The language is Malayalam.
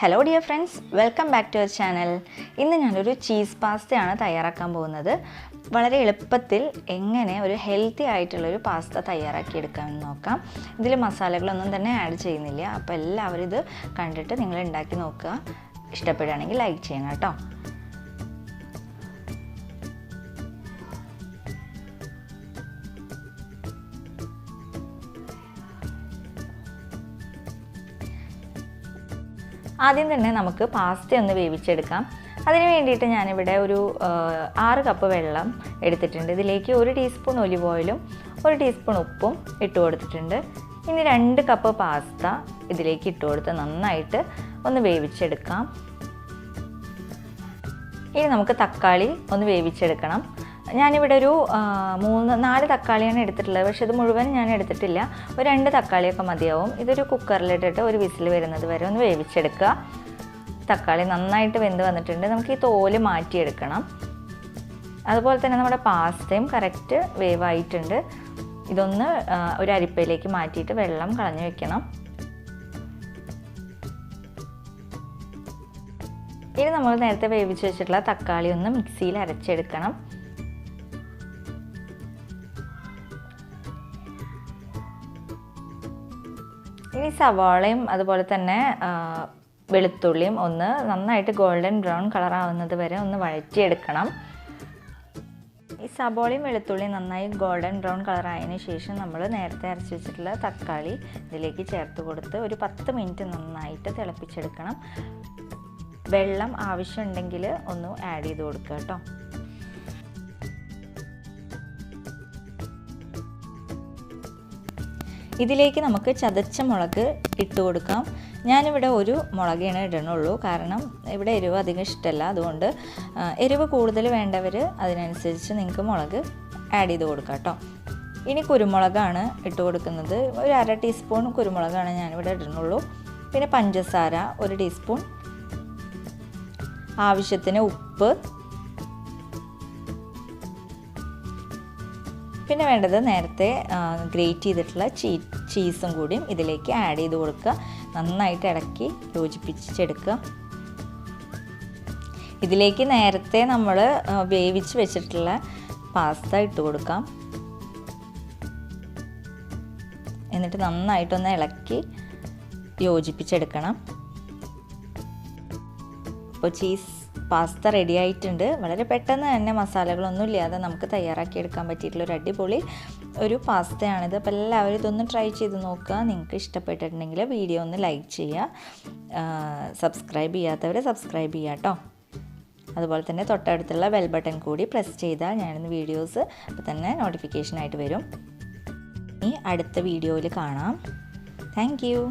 Hello dear friends, welcome back to our channel. ഇന്ന് ഞാനൊരു ചീസ് പാസ്തയാണ് തയ്യാറാക്കാൻ പോകുന്നത്. വളരെ എളുപ്പത്തിൽ എങ്ങനെ ഒരു ഹെൽത്തി ആയിട്ടുള്ള ഒരു പാസ്ത തയ്യാറാക്കി എടുക്കാമെന്ന് നോക്കാം. ഇതിൽ മസാലകളൊന്നും തന്നെ ആഡ് ചെയ്യുന്നില്ല. അപ്പോൾ എല്ലാവരും ഇത് കണ്ടിട്ട് നിങ്ങൾ ഉണ്ടാക്കി നോക്കുക. ഇഷ്ടപ്പെടുകയാണെങ്കിൽ ലൈക്ക് ചെയ്യണം കേട്ടോ. ആദ്യം തന്നെ നമുക്ക് പാസ്ത ഒന്ന് വേവിച്ചെടുക്കാം. അതിന് വേണ്ടിയിട്ട് ഞാനിവിടെ ഒരു 6 കപ്പ് വെള്ളം എടുത്തിട്ടുണ്ട്. ഇതിലേക്ക് 1 ടീസ്പൂൺ ഒലിവ് ഓയിലും 1 ടീസ്പൂൺ ഉപ്പും ഇട്ട് കൊടുത്തിട്ടുണ്ട്. ഇനി 2 കപ്പ് പാസ്ത ഇതിലേക്ക് ഇട്ട് കൊടുത്ത് നന്നായിട്ട് ഒന്ന് വേവിച്ചെടുക്കാം. ഇനി നമുക്ക് തക്കാളി ഒന്ന് വേവിച്ചെടുക്കണം. ഞാനിവിടെ ഒരു 4 തക്കാളിയാണ് എടുത്തിട്ടുള്ളത്. പക്ഷേ ഇത് മുഴുവൻ ഞാൻ എടുത്തിട്ടില്ല. ഒരു 2 തക്കാളിയൊക്കെ മതിയാവും. ഇതൊരു കുക്കറിലിട്ടിട്ട് ഒരു വിസിൽ വരുന്നത് വരെ ഒന്ന് വേവിച്ചെടുക്കുക. തക്കാളി നന്നായിട്ട് വെന്ത് വന്നിട്ടുണ്ട്. നമുക്ക് ഈ തോല് മാറ്റിയെടുക്കണം. അതുപോലെ തന്നെ നമ്മുടെ പാസ്തയും കറക്റ്റ് വേവായിട്ടുണ്ട്. ഇതൊന്ന് ഒരു അരിപ്പയിലേക്ക് മാറ്റിയിട്ട് വെള്ളം കളഞ്ഞു വെക്കണം. ഇനി നമ്മൾ നേരത്തെ വേവിച്ച് വെച്ചിട്ടുള്ള തക്കാളി ഒന്ന് മിക്സിയിൽ അരച്ചെടുക്കണം. ഇനി സവാളയും അതുപോലെ തന്നെ വെളുത്തുള്ളിയും ഒന്ന് നന്നായിട്ട് ഗോൾഡൻ ബ്രൗൺ കളർ ആവുന്നത് വരെ ഒന്ന് വഴറ്റിയെടുക്കണം. ഈ സവാളയും വെളുത്തുള്ളിയും നന്നായി ഗോൾഡൻ ബ്രൗൺ കളർ ആയതിനു ശേഷം നമ്മൾ നേരത്തെ അരച്ച് വെച്ചിട്ടുള്ള തക്കാളി ഇതിലേക്ക് ചേർത്ത് കൊടുത്ത് ഒരു 10 മിനിറ്റ് നന്നായിട്ട് തിളപ്പിച്ചെടുക്കണം. വെള്ളം ആവശ്യമുണ്ടെങ്കിൽ ഒന്ന് ആഡ് ചെയ്ത് കൊടുക്കുക കേട്ടോ. ഇതിലേക്ക് നമുക്ക് ചതച്ച മുളക് ഇട്ട് കൊടുക്കാം. ഞാനിവിടെ ഒരു മുളകാണ് ഇടണുള്ളൂ, കാരണം ഇവിടെ എരിവ് അധികം ഇഷ്ടമല്ല. അതുകൊണ്ട് എരിവ് കൂടുതൽ വേണ്ടവർ അതിനനുസരിച്ച് നിങ്ങൾക്ക് മുളക് ആഡ് ചെയ്ത് കൊടുക്കാം കേട്ടോ. ഇനി കുരുമുളകാണ് ഇട്ട് കൊടുക്കുന്നത്. ഒരു 1/2 ടീസ്പൂൺ കുരുമുളകാണ് ഞാനിവിടെ ഇടണുള്ളൂ. പിന്നെ പഞ്ചസാര 1 ടീസ്പൂൺ, ആവശ്യത്തിന് ഉപ്പ്, പിന്നെ വേണ്ടത് നേരത്തെ ഗ്രേറ്റ് ചെയ്തിട്ടുള്ള ചീസും കൂടിയും ഇതിലേക്ക് ആഡ് ചെയ്ത് കൊടുക്കുക. നന്നായിട്ട് ഇളക്കി യോജിപ്പിച്ചെടുക്കുക. ഇതിലേക്ക് നേരത്തെ നമ്മൾ വേവിച്ച് വെച്ചിട്ടുള്ള പാസ്ത ഇട്ട് കൊടുക്കാം. എന്നിട്ട് നന്നായിട്ടൊന്ന് ഇളക്കി യോജിപ്പിച്ചെടുക്കണം. അപ്പോൾ ചീസ് പാസ്ത റെഡി ആയിട്ടുണ്ട്. വളരെ പെട്ടെന്ന് തന്നെ മസാലകളൊന്നും ഇല്ലാതെ നമുക്ക് തയ്യാറാക്കി എടുക്കാൻ പറ്റിയിട്ടുള്ള ഒരു അടിപൊളി ഒരു പാസ്തയാണിത്. അപ്പോൾ എല്ലാവരും ഇതൊന്ന് ട്രൈ ചെയ്ത് നോക്കുക. നിങ്ങൾക്ക് ഇഷ്ടപ്പെട്ടിട്ടുണ്ടെങ്കിൽ വീഡിയോ ഒന്ന് ലൈക്ക് ചെയ്യുക. സബ്സ്ക്രൈബ് ചെയ്യാത്തവർ സബ്സ്ക്രൈബ് ചെയ്യുക കേട്ടോ. അതുപോലെ തന്നെ തൊട്ടടുത്തുള്ള ബെൽ ബട്ടൺ കൂടി പ്രസ് ചെയ്താൽ ഞാനിന്ന് വീഡിയോസ് അപ്പോൾ തന്നെ നോട്ടിഫിക്കേഷനായിട്ട് വരും. ഇനി അടുത്ത വീഡിയോയിൽ കാണാം. Thank you.